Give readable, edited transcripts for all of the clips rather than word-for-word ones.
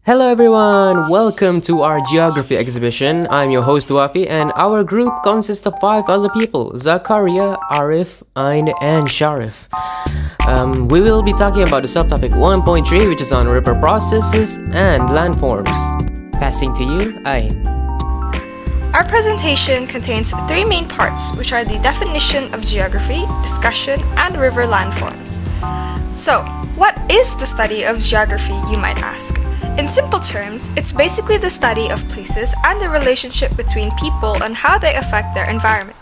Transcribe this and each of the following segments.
Hello everyone! Welcome to our geography exhibition. I'm your host Wafii and our group consists of 5 other people: Zakaria, Arif, Aien and Sharif. We will be talking about the subtopic 1.3, which is on river processes and landforms. Passing to you, Aien. Our presentation contains 3 main parts, which are the definition of geography, discussion, and river landforms. So, what is the study of geography, you might ask? In simple terms, it's basically the study of places and the relationship between people and how they affect their environment.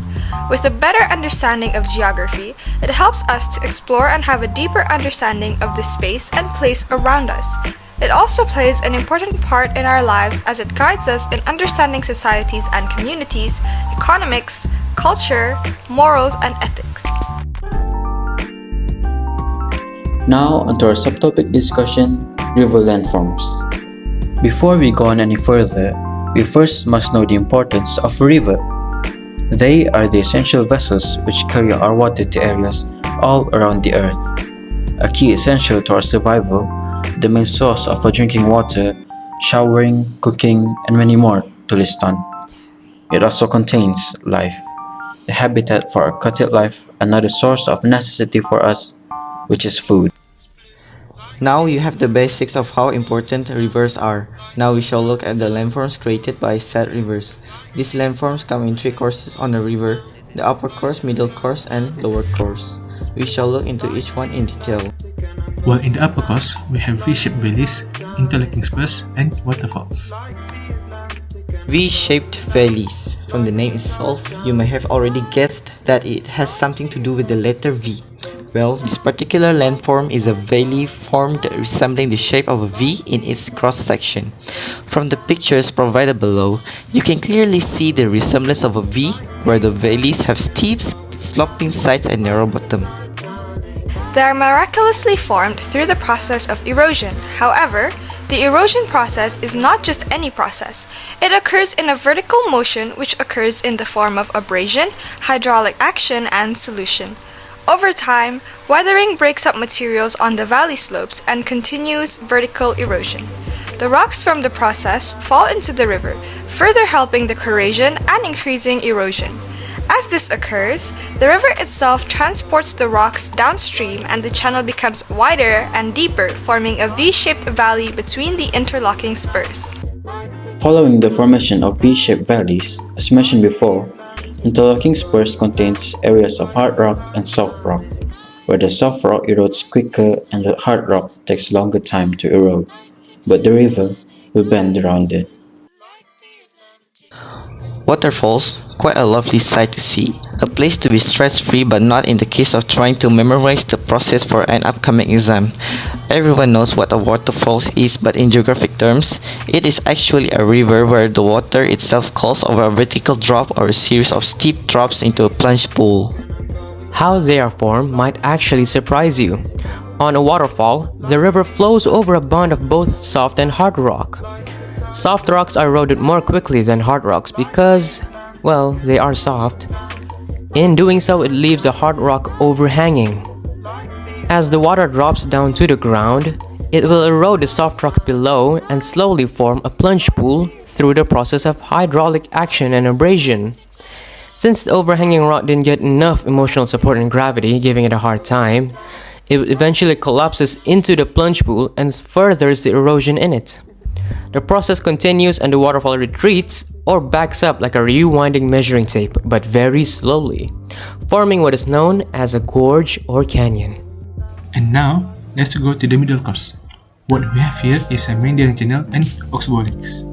With a better understanding of geography, it helps us to explore and have a deeper understanding of the space and place around us. It also plays an important part in our lives as it guides us in understanding societies and communities, economics, culture, morals, and ethics. Now onto our subtopic discussion, river landforms. Before we go on any further, we first must know the importance of a river. They are the essential vessels which carry our water to areas all around the earth. A key essential to our survival, the main source of our drinking water, showering, cooking, and many more to list on. It also contains life, the habitat for aquatic life, another source of necessity for us, which is food. Now you have the basics of how important rivers are. Now we shall look at the landforms created by said rivers. These landforms come in 3 courses on a river: the upper course, middle course, and lower course. We shall look into each one in detail. While in the upper course, we have V-shaped valleys, interlocking spurs, and waterfalls. V-shaped valleys. From the name itself, you may have already guessed that it has something to do with the letter V. Well, this particular landform is a valley formed resembling the shape of a V in its cross-section. From the pictures provided below, you can clearly see the resemblance of a V, where the valleys have steep, sloping sides and narrow bottom. They are miraculously formed through the process of erosion. However, the erosion process is not just any process. It occurs in a vertical motion which occurs in the form of abrasion, hydraulic action, and solution. Over time, weathering breaks up materials on the valley slopes and continues vertical erosion. The rocks from the process fall into the river, further helping the corrosion and increasing erosion. As this occurs, the river itself transports the rocks downstream and the channel becomes wider and deeper, forming a V-shaped valley between the interlocking spurs. Following the formation of V-shaped valleys, as mentioned before, interlocking spurs contains areas of hard rock and soft rock, where the soft rock erodes quicker and the hard rock takes longer time to erode, but the river will bend around it. Waterfalls, quite a lovely sight to see, a place to be stress-free but not in the case of trying to memorize the process for an upcoming exam. Everyone knows what a waterfall is, but in geographic terms, it is actually a river where the water itself calls over a vertical drop or a series of steep drops into a plunge pool. How they are formed might actually surprise you. On a waterfall, the river flows over a bond of both soft and hard rock. Soft rocks are eroded more quickly than hard rocks because, well, they are soft. In doing so, it leaves the hard rock overhanging. As the water drops down to the ground, it will erode the soft rock below and slowly form a plunge pool through the process of hydraulic action and abrasion. Since the overhanging rock didn't get enough emotional support and gravity, giving it a hard time, it eventually collapses into the plunge pool and furthers the erosion in it. The process continues and the waterfall retreats or backs up like a rewinding measuring tape, but very slowly, forming what is known as a gorge or canyon. And now, let's go to the middle course. What we have here is a main channel and oxbolex.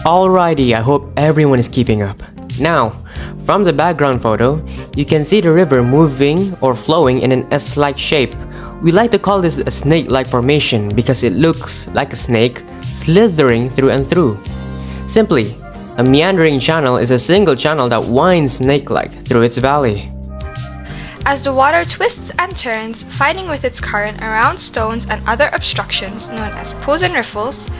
Alrighty, I hope everyone is keeping up. Now, from the background photo, you can see the river moving or flowing in an S-like shape. We like to call this a snake-like formation because it looks like a snake slithering through and through. Simply, a meandering channel is a single channel that winds snake-like through its valley. As the water twists and turns, fighting with its current around stones and other obstructions known as pools and riffles,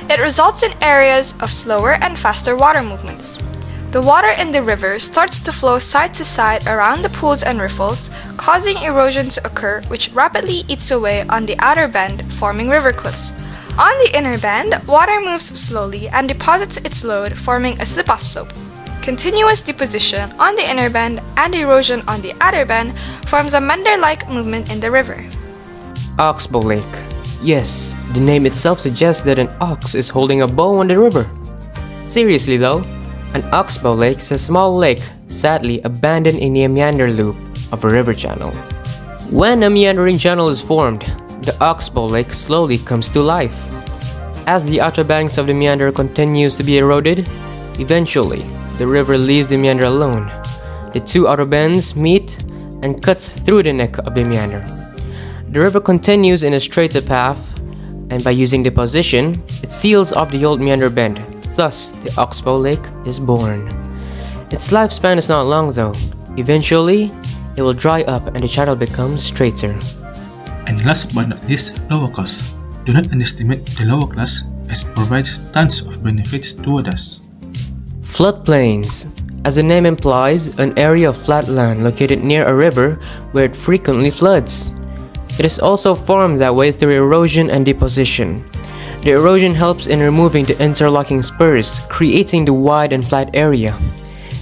it results in areas of slower and faster water movements. The water in the river starts to flow side to side around the pools and riffles, causing erosion to occur which rapidly eats away on the outer bend, forming river cliffs. On the inner band, water moves slowly and deposits its load, forming a slip-off slope. Continuous deposition on the inner band and erosion on the outer band forms a meander-like movement in the river. Oxbow Lake. Yes, the name itself suggests that an ox is holding a bow on the river. Seriously though, an oxbow lake is a small lake, sadly abandoned in a meander loop of a river channel. When a meandering channel is formed, the oxbow lake slowly comes to life. As the outer banks of the meander continues to be eroded, eventually the river leaves the meander alone. The two outer bends meet and cuts through the neck of the meander. The river continues in a straighter path, and by using deposition, it seals off the old meander bend. Thus, the oxbow lake is born. Its lifespan is not long though. Eventually, it will dry up and the channel becomes straighter. And last but not least, lower cost. Do not underestimate the lower class as it provides tons of benefits to others. Floodplains. As the name implies, an area of flat land located near a river where it frequently floods. It is also formed that way through erosion and deposition. The erosion helps in removing the interlocking spurs, creating the wide and flat area.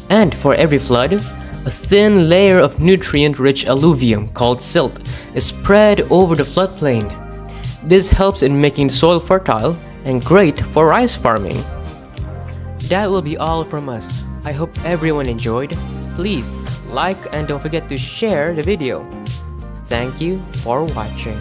And for every flood, a thin layer of nutrient-rich alluvium called silt is spread over the floodplain. This helps in making the soil fertile and great for rice farming. That will be all from us. I hope everyone enjoyed. Please like and don't forget to share the video. Thank you for watching.